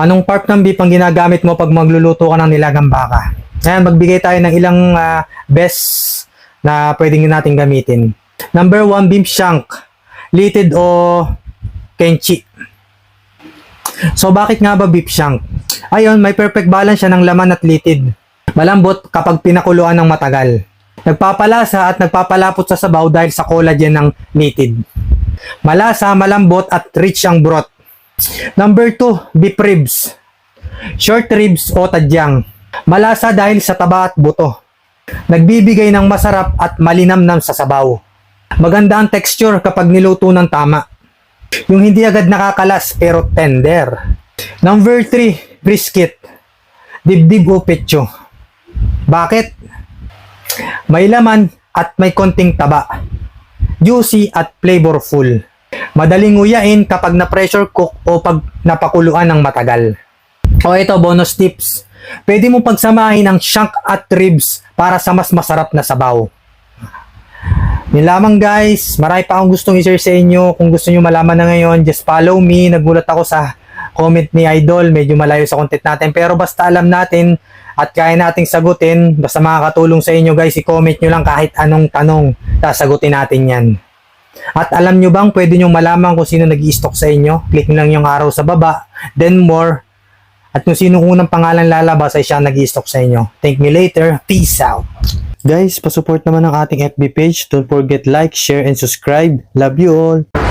Anong part ng beef ang ginagamit mo pag magluluto ka ng nilagang baka? Ayan, magbigay tayo ng ilang best na pwedeng natin gamitin. Number 1, beef shank. Litid o kenchi. So, bakit nga ba beef shank? Ayun, may perfect balance siya ng laman at litid. Malambot kapag pinakuluan ng matagal. Nagpapalasa at nagpapalapot sa sabaw dahil sa collagen ng litid. Malasa, malambot at rich ang broth. Number 2, beef ribs. Short ribs o tadyang. Malasa dahil sa taba at buto. Nagbibigay ng masarap at malinamnam sa sabaw. Maganda ang texture kapag niluto ng tama. Yung hindi agad nakakalas pero tender. Number 3, brisket. Dibdib o petso. Bakit? May laman at may konting taba. Juicy at flavorful. Madaling nguyain kapag na-pressure cook o pag napakuluan ng matagal. O ito, bonus tips. Pwede mo pagsamahin ang shank at ribs para sa mas masarap na sabaw. Yun lamang guys. Marami pa akong gustong i-share sa inyo. Kung gusto nyo malaman na ngayon, just follow me. Nagulat ako sa comment ni Idol. Medyo malayo sa content natin. Pero basta alam natin at kaya nating sagutin, basta makakatulong sa inyo guys, i-comment nyo lang kahit anong tanong. Sasagutin natin yan. At alam nyo bang pwede nyo malaman kung sino nag-i-stock sa inyo? Click nyo lang yung arrow sa baba, then more. At kung sino unang pangalan lalabas ay siya nag-i-stock sa inyo. Thank me later. Peace out. Guys, pasupport naman ang ating FB page. Don't forget like, share, and subscribe. Love you all.